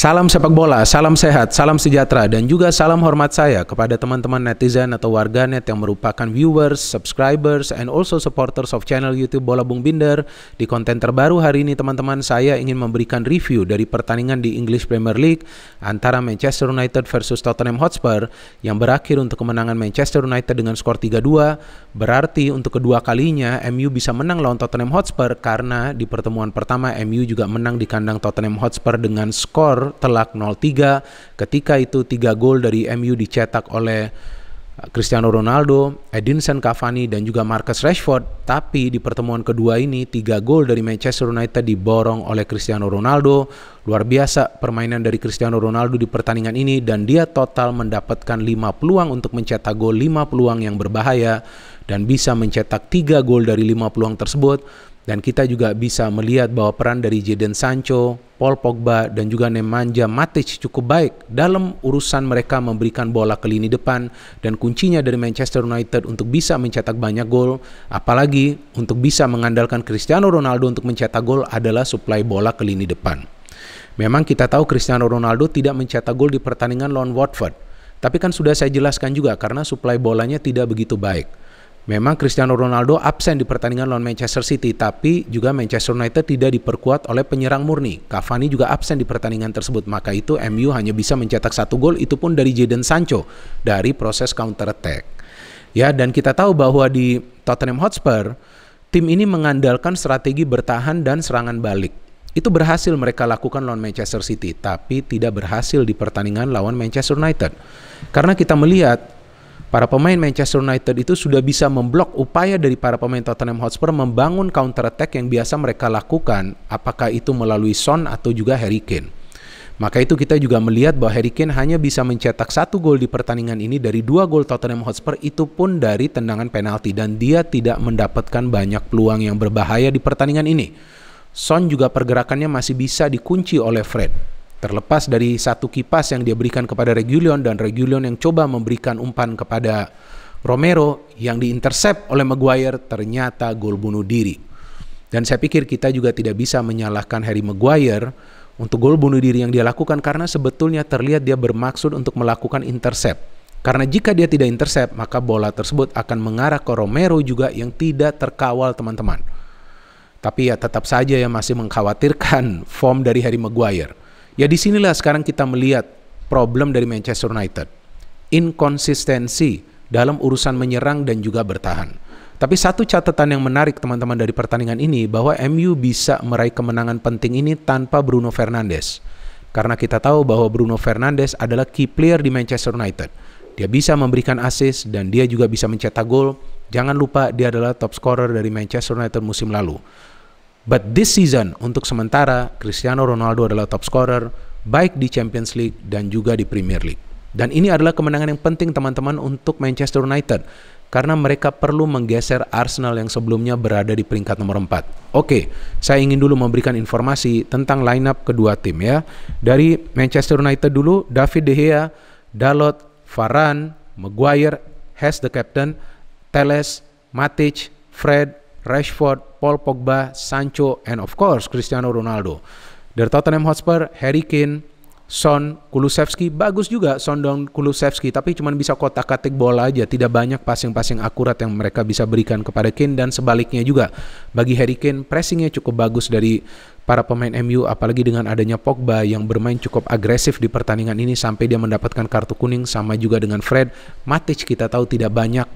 Salam sepak bola, salam sehat, salam sejahtera, dan juga salam hormat saya kepada teman-teman netizen atau warganet yang merupakan viewers, subscribers, and also supporters of channel YouTube Bola Bung Binder. Di konten terbaru hari ini teman-teman, saya ingin memberikan review dari pertandingan di English Premier League antara Manchester United versus Tottenham Hotspur yang berakhir untuk kemenangan Manchester United dengan skor 3-2. Berarti untuk kedua kalinya MU bisa menang lawan Tottenham Hotspur karena di pertemuan pertama MU juga menang di kandang Tottenham Hotspur dengan skor telak 0-3. Ketika itu 3 gol dari MU dicetak oleh Cristiano Ronaldo, Edinson Cavani, dan juga Marcus Rashford. Tapi di pertemuan kedua ini 3 gol dari Manchester United diborong oleh Cristiano Ronaldo. Luar biasa permainan dari Cristiano Ronaldo di pertandingan ini, dan dia total mendapatkan 5 peluang untuk mencetak gol, 5 peluang yang berbahaya, dan bisa mencetak 3 gol dari 5 peluang tersebut. Dan kita juga bisa melihat bahwa peran dari Jadon Sancho, Paul Pogba, dan juga Nemanja Matic cukup baik dalam urusan mereka memberikan bola ke lini depan, dan kuncinya dari Manchester United untuk bisa mencetak banyak gol, apalagi untuk bisa mengandalkan Cristiano Ronaldo untuk mencetak gol adalah suplai bola ke lini depan. Memang kita tahu Cristiano Ronaldo tidak mencetak gol di pertandingan lawan Watford, tapi kan sudah saya jelaskan juga karena suplai bolanya tidak begitu baik. Memang Cristiano Ronaldo absen di pertandingan lawan Manchester City, tapi juga Manchester United tidak diperkuat oleh penyerang murni. Cavani juga absen di pertandingan tersebut, maka itu MU hanya bisa mencetak 1 gol, itu pun dari Jadon Sancho dari proses counter attack. Ya, dan kita tahu bahwa di Tottenham Hotspur, tim ini mengandalkan strategi bertahan dan serangan balik. Itu berhasil mereka lakukan lawan Manchester City, tapi tidak berhasil di pertandingan lawan Manchester United. Karena kita melihat para pemain Manchester United itu sudah bisa memblok upaya dari para pemain Tottenham Hotspur membangun counter attack yang biasa mereka lakukan, apakah itu melalui Son atau juga Harry Kane. Maka itu kita juga melihat bahwa Harry Kane hanya bisa mencetak 1 gol di pertandingan ini dari 2 gol Tottenham Hotspur, itu pun dari tendangan penalti, dan dia tidak mendapatkan banyak peluang yang berbahaya di pertandingan ini. Son juga pergerakannya masih bisa dikunci oleh Fred. Terlepas dari satu kipas yang dia berikan kepada Reguilon, dan Reguilon yang coba memberikan umpan kepada Romero yang diintersep oleh Maguire, ternyata gol bunuh diri. Dan saya pikir kita juga tidak bisa menyalahkan Harry Maguire untuk gol bunuh diri yang dia lakukan, karena sebetulnya terlihat dia bermaksud untuk melakukan intercept. Karena jika dia tidak intercept, maka bola tersebut akan mengarah ke Romero juga yang tidak terkawal teman-teman. Tapi ya tetap saja ya masih mengkhawatirkan form dari Harry Maguire. Ya disinilah sekarang kita melihat problem dari Manchester United. Inkonsistensi dalam urusan menyerang dan juga bertahan. Tapi satu catatan yang menarik teman-teman dari pertandingan ini, bahwa MU bisa meraih kemenangan penting ini tanpa Bruno Fernandes. Karena kita tahu bahwa Bruno Fernandes adalah key player di Manchester United. Dia bisa memberikan assist dan dia juga bisa mencetak gol. Jangan lupa dia adalah top scorer dari Manchester United musim lalu. But this season, untuk sementara, Cristiano Ronaldo adalah top scorer, baik di Champions League dan juga di Premier League. Dan ini adalah kemenangan yang penting teman-teman untuk Manchester United, karena mereka perlu menggeser Arsenal yang sebelumnya berada di peringkat nomor 4. Oke, saya ingin dulu memberikan informasi tentang line-up kedua tim ya. Dari Manchester United dulu, David De Gea, Dalot, Varane, Maguire, Hess the captain, Telles, Matic, Fred, Rashford, Paul Pogba, Sancho, and of course Cristiano Ronaldo. Dari Tottenham Hotspur, Harry Kane, Son, Kulusevski, bagus juga Son dan Kulusevski, tapi cuma bisa kotak-katik bola aja, tidak banyak passing-passing akurat yang mereka bisa berikan kepada Kane, dan sebaliknya juga bagi Harry Kane, pressingnya cukup bagus dari para pemain MU, apalagi dengan adanya Pogba yang bermain cukup agresif di pertandingan ini sampai dia mendapatkan kartu kuning, sama juga dengan Fred. Matic kita tahu tidak banyak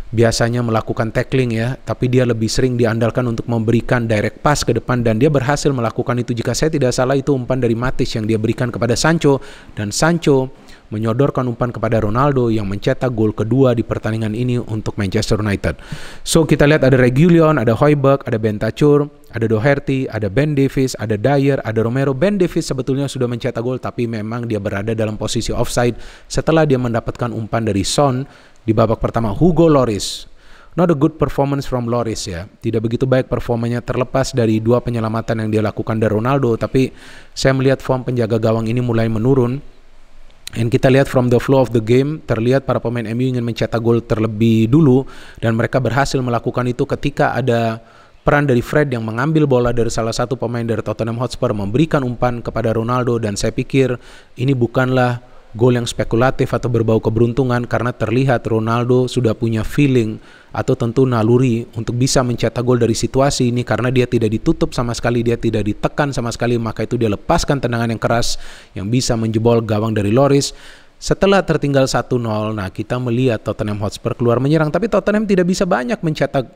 biasanya melakukan tackling ya, tapi dia lebih sering diandalkan untuk memberikan direct pass ke depan, dan dia berhasil melakukan itu. Jika saya tidak salah itu umpan dari Matic yang dia berikan kepada Sancho, dan Sancho menyodorkan umpan kepada Ronaldo yang mencetak gol kedua di pertandingan ini untuk Manchester United. So kita lihat ada Reguilon, ada Højbjerg, ada Bentancur, ada Doherty, ada Ben Davies, ada Dyer, ada Romero. Ben Davies sebetulnya sudah mencetak gol, tapi memang dia berada dalam posisi offside setelah dia mendapatkan umpan dari Son di babak pertama. Hugo Lloris, not a good performance from Lloris ya. Tidak begitu baik performanya, terlepas dari 2 penyelamatan yang dia lakukan dari Ronaldo, tapi saya melihat form penjaga gawang ini mulai menurun. Dan kita lihat from the flow of the game, terlihat para pemain MU ingin mencetak gol terlebih dulu, dan mereka berhasil melakukan itu ketika ada peran dari Fred yang mengambil bola dari salah satu pemain dari Tottenham Hotspur, memberikan umpan kepada Ronaldo, dan saya pikir ini bukanlah gol yang spekulatif atau berbau keberuntungan, karena terlihat Ronaldo sudah punya feeling atau tentu naluri untuk bisa mencetak gol dari situasi ini, karena dia tidak ditutup sama sekali, dia tidak ditekan sama sekali, maka itu dia lepaskan tendangan yang keras yang bisa menjebol gawang dari Lloris. Setelah tertinggal 1-0, nah kita melihat Tottenham Hotspur keluar menyerang, tapi Tottenham tidak bisa banyak mencetak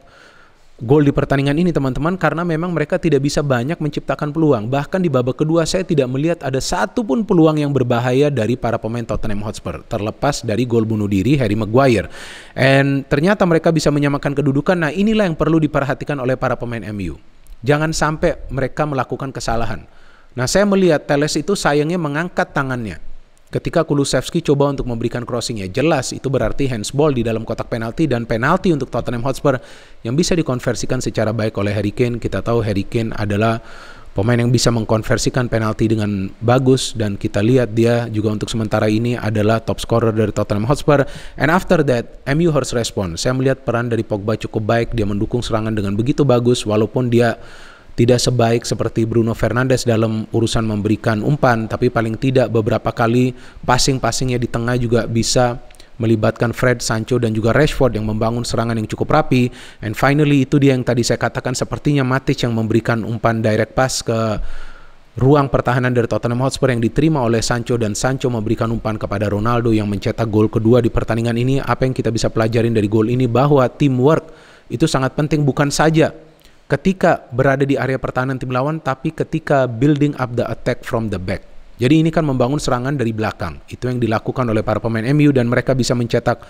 gol di pertandingan ini teman-teman, karena memang mereka tidak bisa banyak menciptakan peluang. Bahkan di babak kedua saya tidak melihat ada satu pun peluang yang berbahaya dari para pemain Tottenham Hotspur, terlepas dari gol bunuh diri Harry Maguire. And ternyata mereka bisa menyamakan kedudukan. Nah, inilah yang perlu diperhatikan oleh para pemain MU. Jangan sampai mereka melakukan kesalahan. Nah, saya melihat Telles itu sayangnya mengangkat tangannya ketika Kulusevski coba untuk memberikan crossing. Ya jelas itu berarti handsball di dalam kotak penalti, dan penalti untuk Tottenham Hotspur yang bisa dikonversikan secara baik oleh Harry Kane. Kita tahu Harry Kane adalah pemain yang bisa mengkonversikan penalti dengan bagus, dan kita lihat dia juga untuk sementara ini adalah top scorer dari Tottenham Hotspur. And after that, MU harus respon. Saya melihat peran dari Pogba cukup baik, dia mendukung serangan dengan begitu bagus, walaupun dia tidak sebaik seperti Bruno Fernandes dalam urusan memberikan umpan, tapi paling tidak beberapa kali passing-passingnya di tengah juga bisa melibatkan Fred, Sancho, dan juga Rashford yang membangun serangan yang cukup rapi. And finally, itu dia yang tadi saya katakan, sepertinya Matic yang memberikan umpan direct pass ke ruang pertahanan dari Tottenham Hotspur yang diterima oleh Sancho, dan Sancho memberikan umpan kepada Ronaldo yang mencetak gol kedua di pertandingan ini. Apa yang kita bisa pelajarin dari gol ini? Bahwa teamwork itu sangat penting, bukan saja ketika berada di area pertahanan tim lawan, tapi ketika building up the attack from the back. Jadi ini kan membangun serangan dari belakang. Itu yang dilakukan oleh para pemain MU, dan mereka bisa mencetak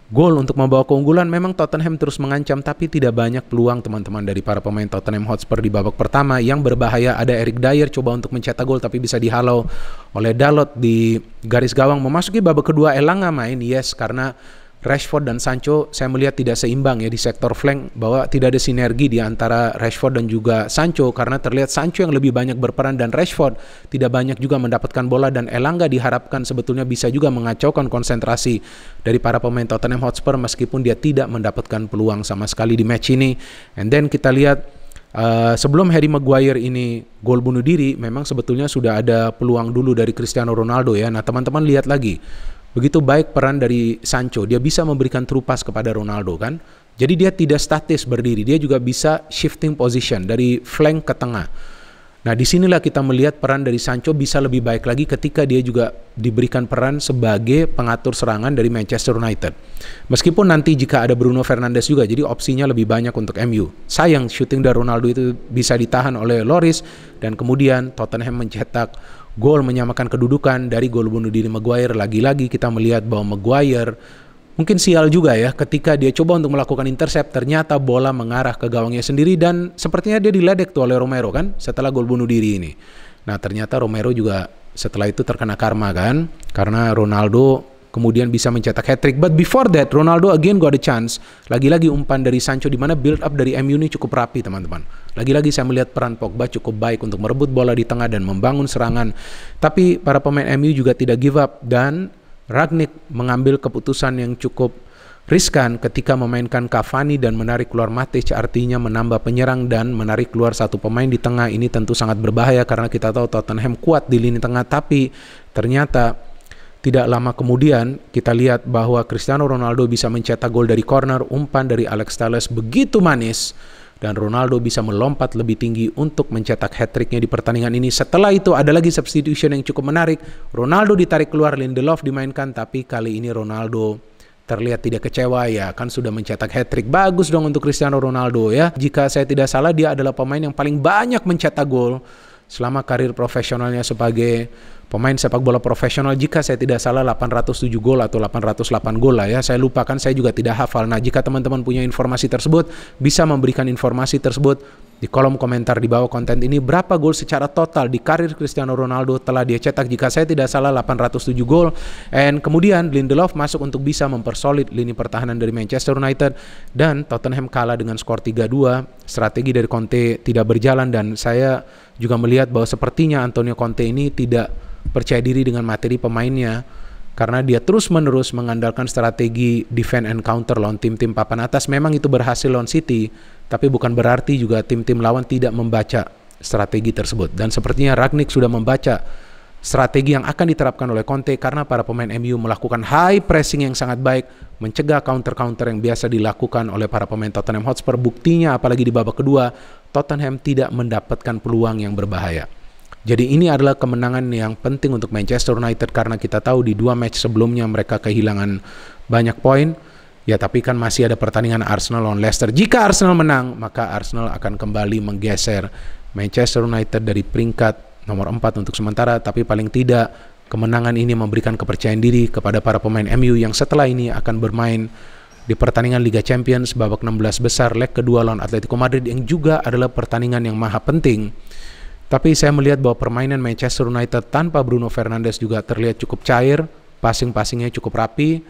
gol untuk membawa keunggulan. Memang Tottenham terus mengancam, tapi tidak banyak peluang teman-teman dari para pemain Tottenham Hotspur di babak pertama. Yang berbahaya ada Eric Dier coba untuk mencetak gol, tapi bisa dihalau oleh Dalot di garis gawang. Memasuki babak kedua, Elanga main, yes, karena Rashford dan Sancho saya melihat tidak seimbang ya di sektor flank, bahwa tidak ada sinergi di antara Rashford dan juga Sancho, karena terlihat Sancho yang lebih banyak berperan dan Rashford tidak banyak juga mendapatkan bola, dan Elanga diharapkan sebetulnya bisa juga mengacaukan konsentrasi dari para pemain Tottenham Hotspur meskipun dia tidak mendapatkan peluang sama sekali di match ini. And then kita lihat sebelum Harry Maguire ini gol bunuh diri, memang sebetulnya sudah ada peluang dulu dari Cristiano Ronaldo ya. Nah teman-teman lihat lagi, begitu baik peran dari Sancho, dia bisa memberikan true pass kepada Ronaldo kan. Jadi dia tidak statis berdiri, dia juga bisa shifting position dari flank ke tengah. Nah disinilah kita melihat peran dari Sancho bisa lebih baik lagi ketika dia juga diberikan peran sebagai pengatur serangan dari Manchester United. Meskipun nanti jika ada Bruno Fernandes juga, jadi opsinya lebih banyak untuk MU. Sayang shooting dari Ronaldo itu bisa ditahan oleh Lloris, dan kemudian Tottenham mencetak gol menyamakan kedudukan dari gol bunuh diri Maguire. Lagi-lagi kita melihat bahwa Maguire mungkin sial juga ya, ketika dia coba untuk melakukan intercept, ternyata bola mengarah ke gawangnya sendiri, dan sepertinya dia diledek tuh oleh Romero kan setelah gol bunuh diri ini. Nah ternyata Romero juga setelah itu terkena karma kan, karena Ronaldo kemudian bisa mencetak hat-trick. But before that, Ronaldo again got a chance. Lagi-lagi umpan dari Sancho, di mana build up dari MU ini cukup rapi teman-teman. Lagi-lagi saya melihat peran Pogba cukup baik untuk merebut bola di tengah dan membangun serangan. Tapi para pemain MU juga tidak give up, dan Rangnick mengambil keputusan yang cukup riskan ketika memainkan Cavani dan menarik keluar Matic, artinya menambah penyerang dan menarik keluar satu pemain di tengah. Ini tentu sangat berbahaya karena kita tahu Tottenham kuat di lini tengah, tapi ternyata tidak lama kemudian kita lihat bahwa Cristiano Ronaldo bisa mencetak gol dari corner. Umpan dari Alex Telles begitu manis, dan Ronaldo bisa melompat lebih tinggi untuk mencetak hat-tricknya di pertandingan ini. Setelah itu ada lagi substitution yang cukup menarik. Ronaldo ditarik keluar, Lindelof dimainkan, tapi kali ini Ronaldo terlihat tidak kecewa ya, kan sudah mencetak hat-trick. Bagus dong untuk Cristiano Ronaldo ya. Jika saya tidak salah dia adalah pemain yang paling banyak mencetak gol selama karir profesionalnya sebagai pemain sepak bola profesional. Jika saya tidak salah 807 gol atau 808 gol lah ya, saya lupa kan, saya juga tidak hafal. Nah jika teman-teman punya informasi tersebut, bisa memberikan informasi tersebut di kolom komentar di bawah konten ini. Berapa gol secara total di karir Cristiano Ronaldo telah dia cetak? Jika saya tidak salah 807 gol. And kemudian Lindelof masuk untuk bisa mempersolid lini pertahanan dari Manchester United, dan Tottenham kalah dengan skor 3-2. Strategi dari Conte tidak berjalan, dan saya juga melihat bahwa sepertinya Antonio Conte ini tidak percaya diri dengan materi pemainnya. karena dia terus-menerus mengandalkan strategi defend and counter lawan tim-tim papan atas. Memang itu berhasil lawan City, tapi bukan berarti juga tim-tim lawan tidak membaca strategi tersebut. Dan sepertinya Rangnick sudah membaca strategi yang akan diterapkan oleh Conte, karena para pemain MU melakukan high pressing yang sangat baik, mencegah counter-counter yang biasa dilakukan oleh para pemain Tottenham Hotspur. Buktinya apalagi di babak kedua, Tottenham tidak mendapatkan peluang yang berbahaya. Jadi ini adalah kemenangan yang penting untuk Manchester United, karena kita tahu di 2 match sebelumnya mereka kehilangan banyak poin. Ya, tapi kan masih ada pertandingan Arsenal lawan Leicester. Jika Arsenal menang, maka Arsenal akan kembali menggeser Manchester United dari peringkat nomor 4 untuk sementara. Tapi paling tidak kemenangan ini memberikan kepercayaan diri kepada para pemain MU yang setelah ini akan bermain di pertandingan Liga Champions babak 16 besar leg kedua lawan Atletico Madrid, yang juga adalah pertandingan yang maha penting. Tapi saya melihat bahwa permainan Manchester United tanpa Bruno Fernandes juga terlihat cukup cair, passing-passingnya cukup rapi.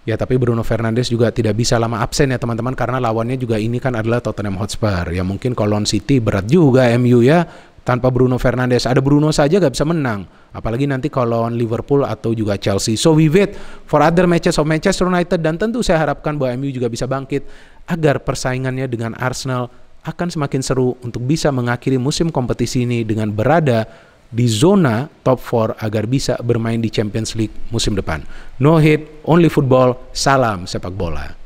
Ya, tapi Bruno Fernandes juga tidak bisa lama absen ya teman-teman, karena lawannya juga ini kan adalah Tottenham Hotspur. Ya mungkin kalau lawan City berat juga MU ya, tanpa Bruno Fernandes. Ada Bruno saja gak bisa menang, apalagi nanti kalau lawan Liverpool atau juga Chelsea. So we wait for other matches of Manchester United, dan tentu saya harapkan bahwa MU juga bisa bangkit agar persaingannya dengan Arsenal akan semakin seru untuk bisa mengakhiri musim kompetisi ini dengan berada di zona top 4 agar bisa bermain di Champions League musim depan. No hate, only football. Salam sepak bola.